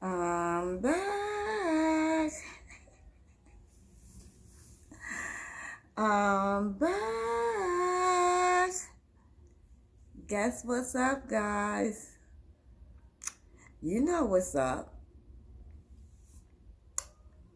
I'm back. I'm back. Guess what's up, guys? You know what's up.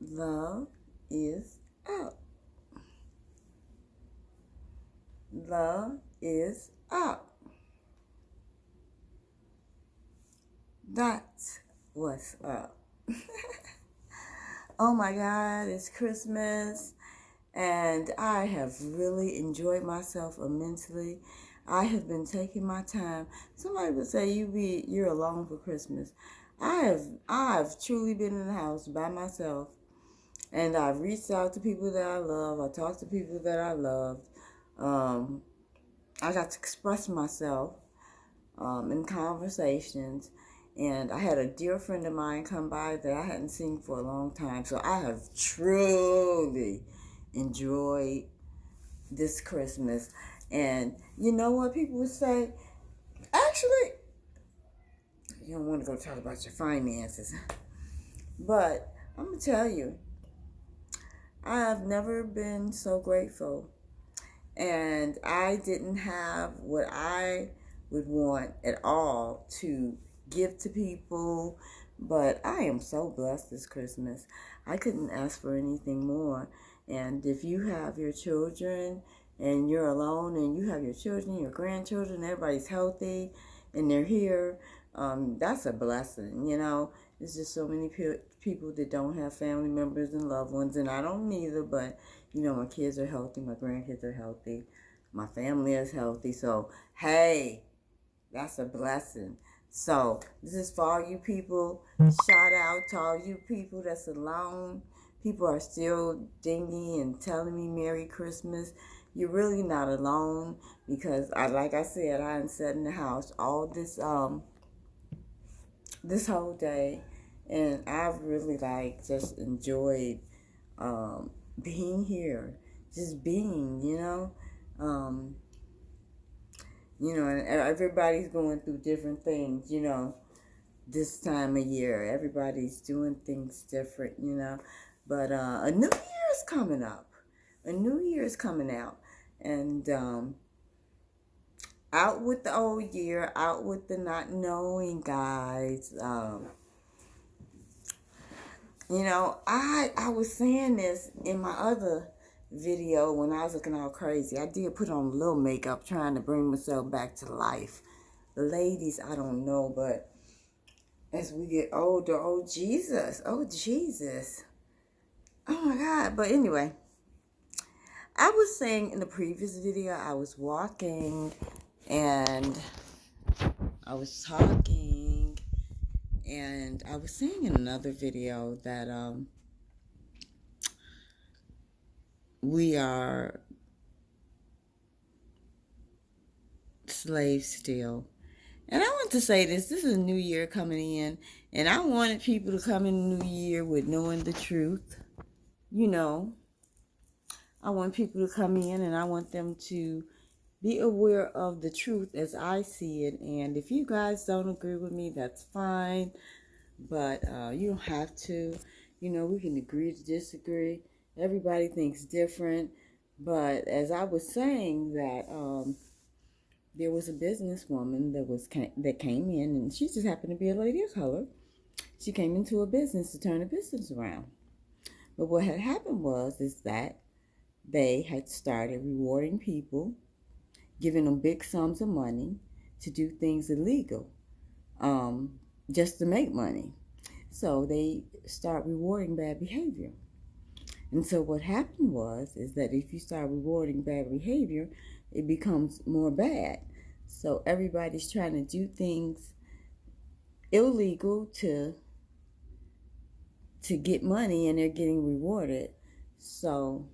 Love is up. Love is up. That's what's up. Oh my God, it's Christmas. And I have really enjoyed myself immensely. I have been taking my time. Somebody would say you're alone for Christmas. I've truly been in the house by myself, and I've reached out to people that I love. I talked to people that I loved. I got to express myself in conversations. And I had a dear friend of mine come by that I hadn't seen for a long time. So I have truly enjoyed this Christmas. And you know what people would say? Actually, you don't want to go talk about your finances. But I'm going to tell you, I have never been so grateful. And I didn't have what I would want at all to give to people. But I am so blessed this Christmas. I couldn't ask for anything more. And if you have your children and you're alone and you have your children, your grandchildren, everybody's healthy and they're here, that's a blessing, you know. There's just so many people that don't have family members and loved ones, and I don't either, but, you know, my kids are healthy, my grandkids are healthy, my family is healthy, so, hey, that's a blessing. So, this is for all you people. Shout out to all you people that's alone. People are still dinging and telling me Merry Christmas. You're really not alone, because like I said, I sat in the house all this this whole day, and I've really just enjoyed being here, just being, you know. And everybody's going through different things, you know, this time of year. Everybody's doing things different, you know. But a new year is coming up. A new year is coming out. And out with the old year, out with the not knowing, guys. I was saying this in my other video when I was looking all crazy. I did put on a little makeup trying to bring myself back to life. The ladies, I don't know, but as we get older, oh Jesus. Oh my God. But anyway, I was saying in the previous video, I was walking and I was talking, and I was saying in another video that we are slaves still. And I want to say this is a new year coming in, and I wanted people to come in the new year with knowing the truth. You know, I want people to come in and I want them to be aware of the truth as I see it. And if you guys don't agree with me, that's fine. But you don't have to. You know, we can agree to disagree. Everybody thinks different. But as I was saying that there was a businesswoman that came in, and she just happened to be a lady of color. She came into a business to turn a business around. But what had happened is that they had started rewarding people, giving them big sums of money to do things illegal, just to make money. So they start rewarding bad behavior. And so what happened is that if you start rewarding bad behavior, it becomes more bad. So everybody's trying to do things illegal to get money, and they're getting rewarded. So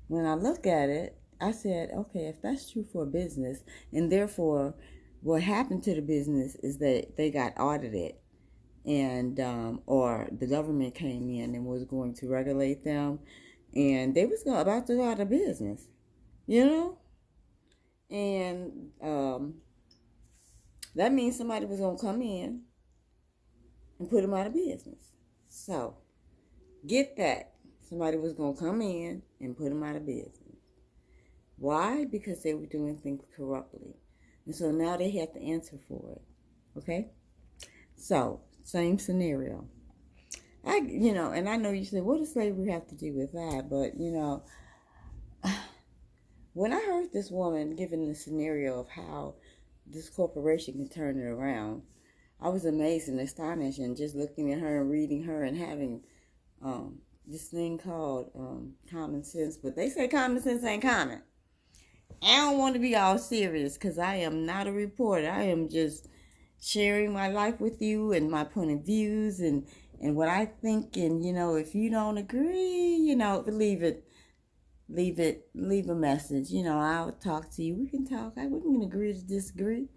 when I look at it, I said, okay, if that's true for a business, and therefore what happened to the business is that they got audited, and or the government came in and was going to regulate them, and they was about to go out of business, you know. And that means somebody was going to come in and put them out of business. So, get that. Somebody was going to come in and put them out of business. Why? Because they were doing things corruptly. And so now they have to answer for it. Okay? So, same scenario. And I know you say, what does slavery have to do with that? But, when I heard this woman giving the scenario of how this corporation can turn it around, I was amazed and astonished, and just looking at her and reading her and having this thing called common sense. But they say common sense ain't common. I don't want to be all serious because I am not a reporter. I am just sharing my life with you and my point of views and what I think. And, if you don't agree, leave a message. I'll talk to you. We can talk. We can agree to disagree.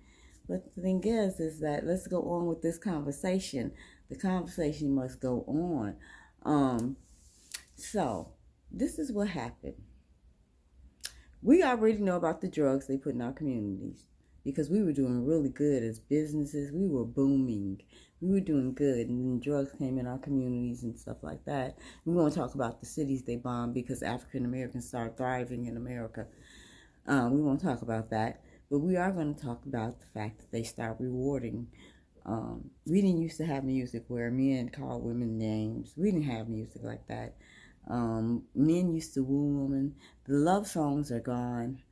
But the thing is that let's go on with this conversation. The conversation must go on. So this is what happened. We already know about the drugs they put in our communities because we were doing really good as businesses. We were booming. We were doing good, and then drugs came in our communities and stuff like that. We want to talk about the cities they bombed because African Americans started thriving in America. We won't talk about that, but we are going to talk about the fact that they start rewarding. We didn't used to have music where men called women names. We didn't have music like that. Men used to woo women. The love songs are gone.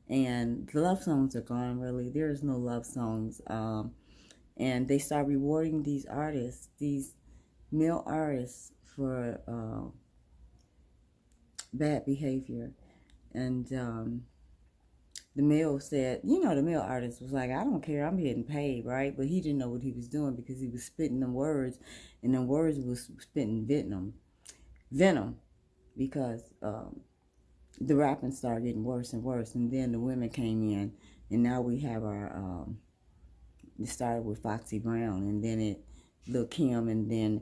And the love songs are gone, really. There is no love songs. And they start rewarding these artists, these male artists, for bad behavior. And the male said, the male artist was like, I don't care, I'm getting paid, right? But he didn't know what he was doing because he was spitting them words, and them words was spitting venom, because the rapping started getting worse and worse, and then the women came in, and now we have our, it started with Foxy Brown, and then Lil' Kim, and then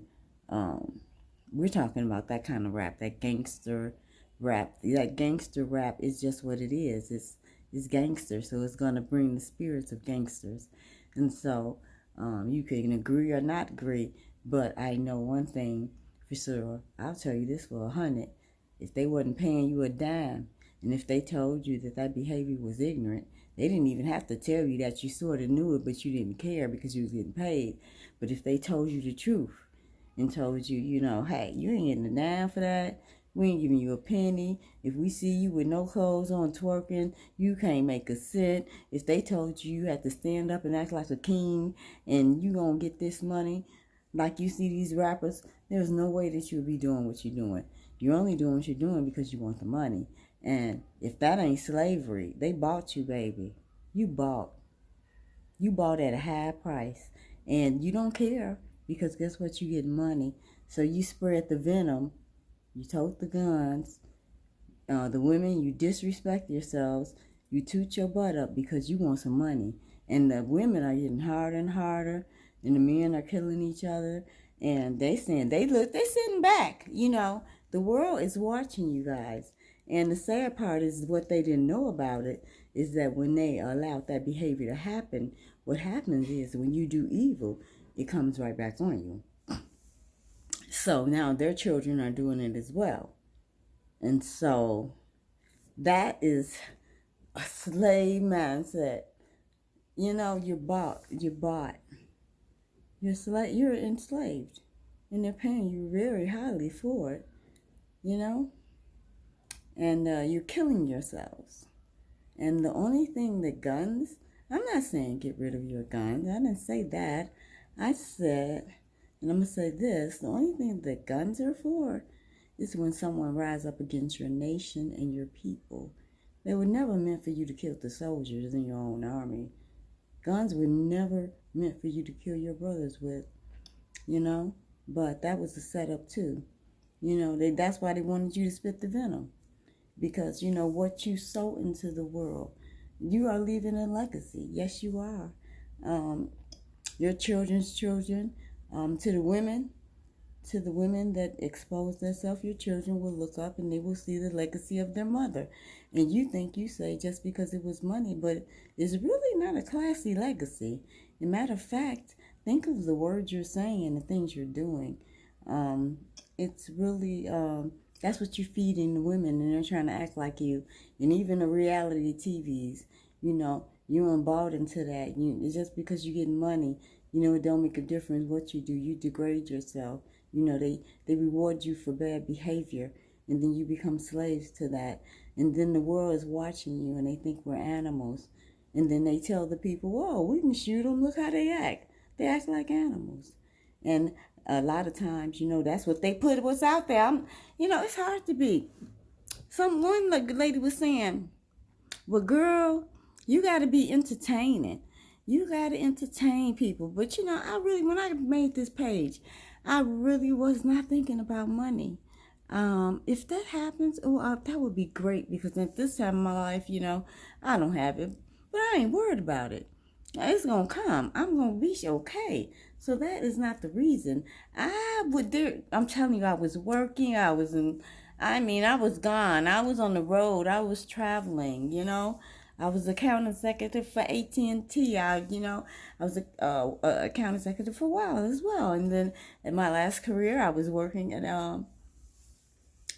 we're talking about that kind of rap, that gangster rap. That gangster rap is just what it is. It's gangster, so it's going to bring the spirits of gangsters. And so you can agree or not agree, but I know one thing for sure. I'll tell you this for 100. If they wasn't paying you a dime, and if they told you that behavior was ignorant, they didn't even have to tell you that. You sort of knew it, but you didn't care because you was getting paid. But if they told you the truth and told you, hey, you ain't getting a dime for that, we ain't giving you a penny. If we see you with no clothes on twerking, you can't make a cent. If they told you had to stand up and act like a king and you gonna get this money, like you see these rappers, there's no way that you'll be doing what you're doing. You're only doing what you're doing because you want the money. And if that ain't slavery, they bought you, baby. You bought. You bought at a high price. And you don't care because guess what? You get money. So you spread the venom. You tote the guns. The women, you disrespect yourselves. You toot your butt up because you want some money. And the women are getting harder and harder. And the men are killing each other. And they sitting back. The world is watching you guys. And the sad part is what they didn't know about it is that when they allowed that behavior to happen, what happens is when you do evil, it comes right back on you. So now their children are doing it as well. And so that is a slave mindset. You're bought. You're enslaved. And they're paying you very highly for it. And you're killing yourselves. And the only thing that guns, I'm not saying get rid of your guns. I didn't say that. I said, and I'm going to say this, the only thing that guns are for is when someone rises up against your nation and your people. They were never meant for you to kill the soldiers in your own army. Guns were never meant for you to kill your brothers with, But that was a setup too. That's why they wanted you to spit the venom. Because, what you sow into the world, you are leaving a legacy. Yes, you are. Your children's children, to the women that expose themselves, your children will look up and they will see the legacy of their mother. And you think you say just because it was money, but it's really not a classy legacy. As a matter of fact, think of the words you're saying and the things you're doing. It's really, that's what you're feeding the women, and they're trying to act like you. And even the reality TVs, you're bought into that. It's just because you're getting money, it don't make a difference what you do. You degrade yourself. They reward you for bad behavior, and then you become slaves to that. And then the world is watching you, and they think we're animals. And then they tell the people, whoa, we can shoot them. Look how they act. They act like animals. And a lot of times, that's what they put what's out there. It's hard to be. One lady was saying, well, girl, you got to be entertaining. You got to entertain people. But, when I made this page, I really was not thinking about money. If that happens, that would be great, because at this time in my life, I don't have it. But I ain't worried about it. It's going to come. I'm going to be okay. So that is not the reason. I'm telling you, I was working. I was gone. I was on the road. I was traveling, I was accounting executive for AT&T. I was a accounting executive for a while as well. And then in my last career, I was working at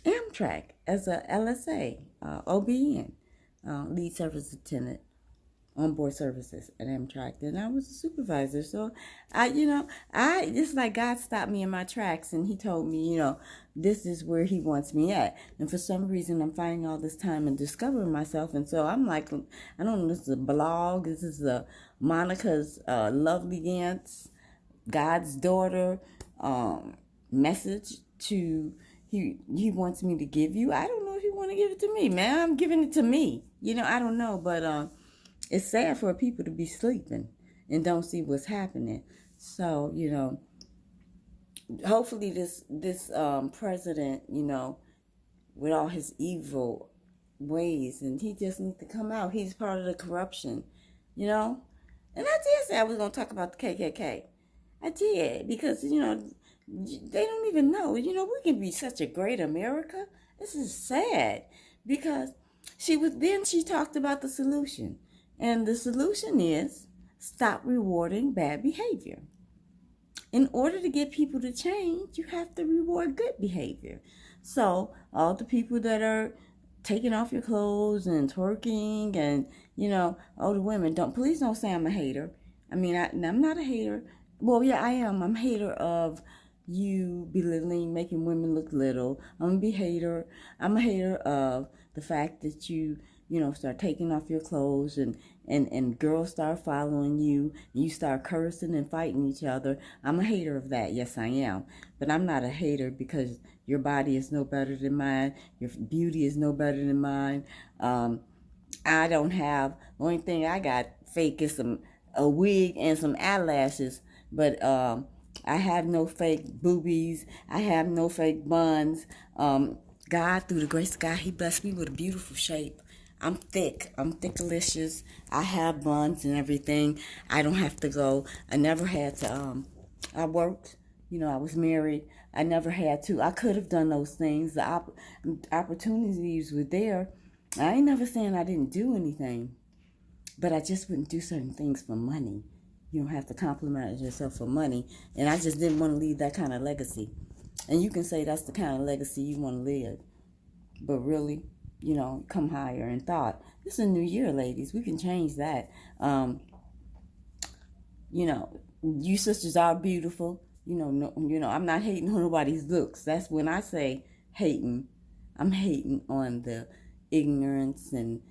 Amtrak as a LSA, OBN, lead service attendant, onboard services at Amtrak. And I was a supervisor. So it's like God stopped me in my tracks, and he told me, this is where he wants me at. And for some reason, I'm finding all this time and discovering myself. And so I'm like, I don't know, this is a blog. This is Monica's Lovely Gant's God's daughter message to he wants me to give you. I don't know if he want to give it to me, man. I'm giving it to me. I don't know, but it's sad for people to be sleeping and don't see what's happening. So, hopefully this president, with all his evil ways, and he just needs to come out. He's part of the corruption, And I did say I was going to talk about the KKK. I did, because, they don't even know. We can be such a great America. This is sad, because she talked about the solution. And the solution is stop rewarding bad behavior. In order to get people to change, you have to reward good behavior. So all the people that are taking off your clothes and twerking and, all the women, please don't say I'm a hater. I'm not a hater. Well, yeah, I am. I'm a hater of you belittling, making women look little. I'm a hater of the fact that you start taking off your clothes and girls start following you, and you start cursing and fighting each other. I'm a hater of that. Yes, I am. But I'm not a hater because your body is no better than mine. Your beauty is no better than mine. I don't have, the only thing I got fake is a wig and some eyelashes, but I have no fake boobies. I have no fake buns. God, through the grace of God, he blessed me with a beautiful shape. I'm thickalicious. I have buns and everything. I don't have to go. I never had to, I worked, I was married. I never had to. I could have done those things. The opportunities were there. I ain't never saying I didn't do anything, but I just wouldn't do certain things for money. You don't have to compliment yourself for money. And I just didn't want to leave that kind of legacy. And you can say that's the kind of legacy you want to live. But really, come higher in thought. This is a new year, ladies. We can change that. You sisters are beautiful. I'm not hating on nobody's looks. That's when I say hating. I'm hating on the ignorance and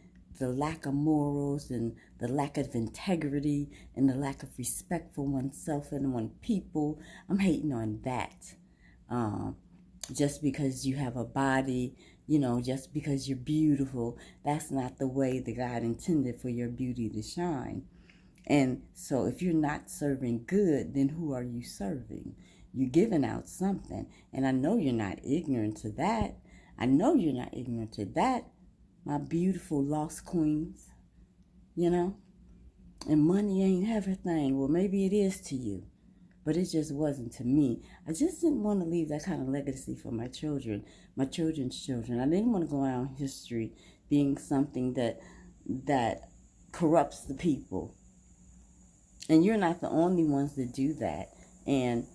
the lack of morals and the lack of integrity and the lack of respect for oneself and on people. I'm hating on that. Just because you have a body, just because you're beautiful, that's not the way that God intended for your beauty to shine. And so if you're not serving good, then who are you serving? You're giving out something. And I know you're not ignorant to that. My beautiful lost queens, And money ain't everything. Well, maybe it is to you, but it just wasn't to me. I just didn't want to leave that kind of legacy for my children, my children's children. I didn't want to go out in history being something that corrupts the people. And you're not the only ones that do that. And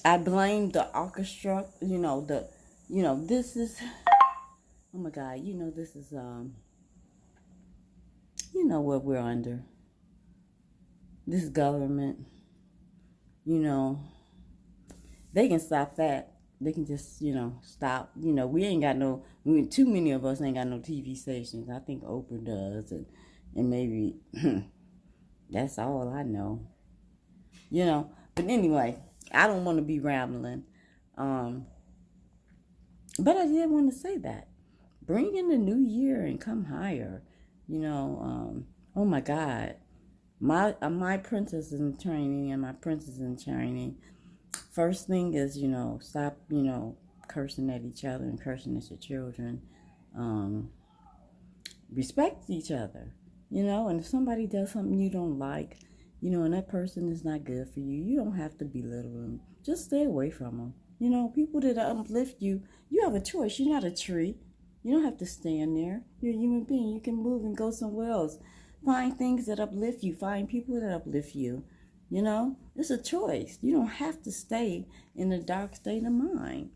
I blame the orchestra, this is, oh my God, this is, what we're under. This government, they can stop that. They can just, stop. We ain't got too many of us ain't got no TV stations. I think Oprah does, and maybe that's all I know. But anyway, I don't want to be rambling. But I did want to say that. Bring in the new year and come higher. Oh my God. My princess is in training and my princess is in training. First thing is, stop, cursing at each other and cursing at your children. Respect each other, and if somebody does something you don't like, and that person is not good for you, you don't have to belittle them. Just stay away from them. People that uplift you, you have a choice. You're not a tree. You don't have to stand there. You're a human being. You can move and go somewhere else. Find things that uplift you. Find people that uplift you. It's a choice. You don't have to stay in a dark state of mind.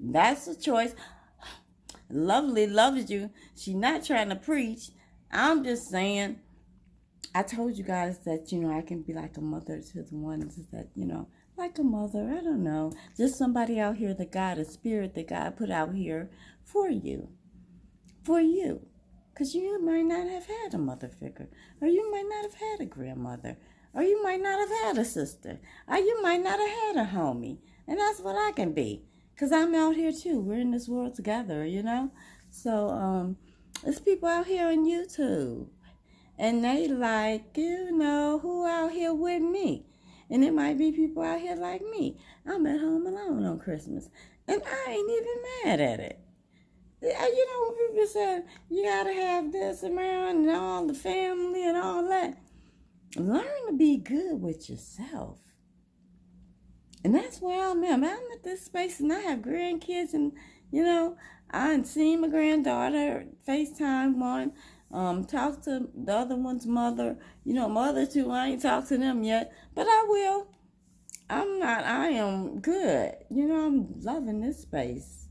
That's a choice. Lovely loves you. She's not trying to preach. I'm just saying, I told you guys that, I can be like a mother to the ones that, like a mother. I don't know. Just somebody out here that God, a spirit that God put out here for you. For you. Because you might not have had a mother figure. Or you might not have had a grandmother. Or you might not have had a sister. Or you might not have had a homie. And that's what I can be. Because I'm out here too. We're in this world together, So, there's people out here on YouTube. And they like, who out here with me? And it might be people out here like me. I'm at home alone on Christmas. And I ain't even mad at it. When people say, you got to have this around and all the family and all that. Learn to be good with yourself. And that's where I'm at. I'm at this space and I have grandkids and, I ain't seen my granddaughter, FaceTime one, talk to the other one's mother. My other two, I ain't talked to them yet, but I will. I am good. I'm loving this space.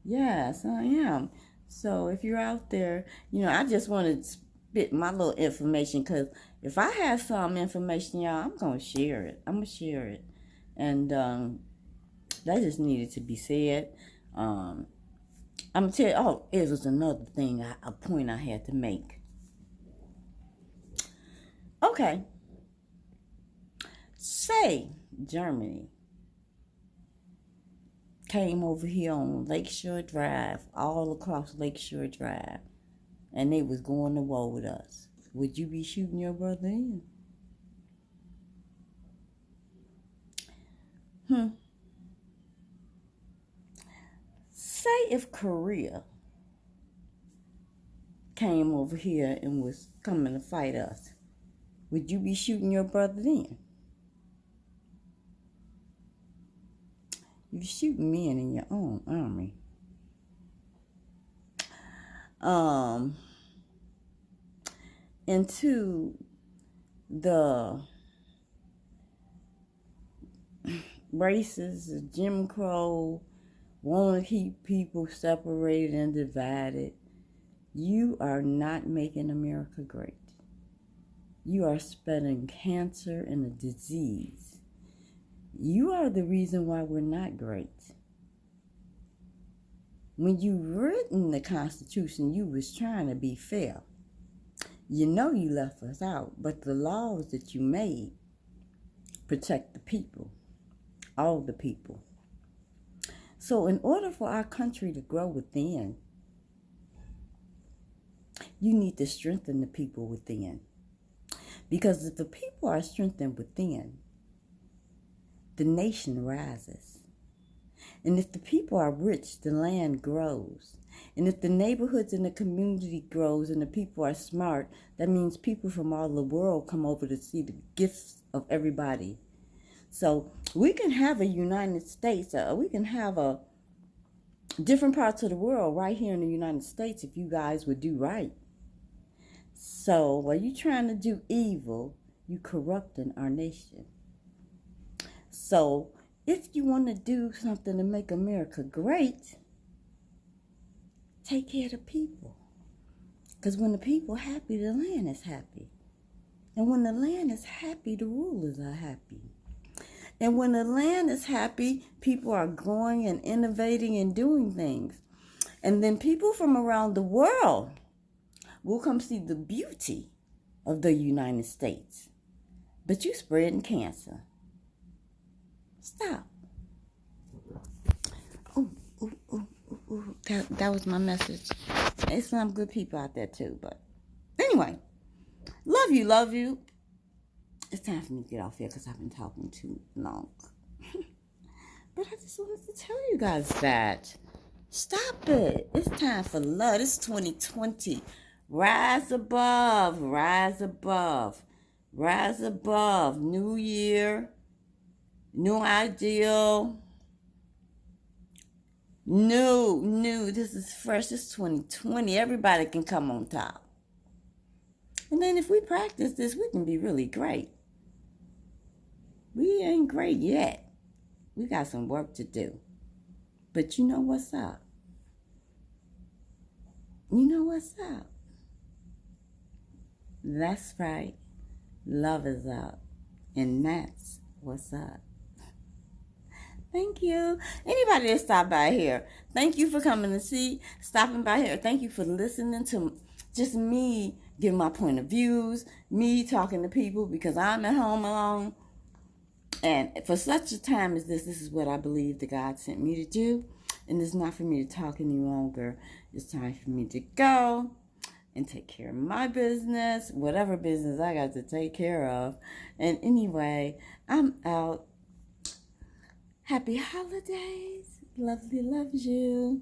Yes, I am. So if you're out there, I just want to spit my little information because if I have some information, y'all, I'm going to share it. I'm going to share it. And that just needed to be said. I'm going to tell you, it was another thing, a point I had to make. Okay. Say Germany came over here on Lakeshore Drive, all across Lakeshore Drive, and they was going to war with us. Would you be shooting your brother in? Say if Korea came over here and was coming to fight us, would you be shooting your brother then? You're shooting men in your own army. Into the races, Jim Crow, want to keep people separated and divided. You are not making America great. You are spreading cancer and a disease. You are the reason why we're not great. When you written the Constitution, you was trying to be fair. You left us out, but the laws that you made protect the people, all the people. So in order for our country to grow within, you need to strengthen the people within. Because if the people are strengthened within, the nation rises. And if the people are rich, the land grows. And if the neighborhoods and the community grows and the people are smart, that means people from all the world come over to see the gifts of everybody. So we can have a United States, we can have a different parts of the world right here in the United States if you guys would do right. So while you're trying to do evil, you corrupting our nation. So if you want to do something to make America great, take care of the people. Because when the people are happy, the land is happy. And when the land is happy, the rulers are happy. And when the land is happy, people are growing and innovating and doing things. And then people from around the world will come see the beauty of the United States. But you spreading cancer. Stop. That was my message. There's some good people out there too. But anyway, love you. It's time for me to get off here because I've been talking too long. But I just wanted to tell you guys that. Stop it. It's time for love. It's 2020. Rise above. Rise above. Rise above. New year. New ideal. New. This is fresh. It's 2020. Everybody can come on top. And then if we practice this, we can be really great. We ain't great yet. We got some work to do. But you know what's up? You know what's up? That's right. Love is up. And that's what's up. Thank you. Anybody that stopped by here, thank you for coming to see, stopping by here. Thank you for listening to just me giving my point of views, me talking to people because I'm at home alone. And for such a time as this is what I believe that God sent me to do. And it's not for me to talk any longer. It's time for me to go and take care of my business, whatever business I got to take care of. And anyway, I'm out. Happy holidays. Lovely loves you.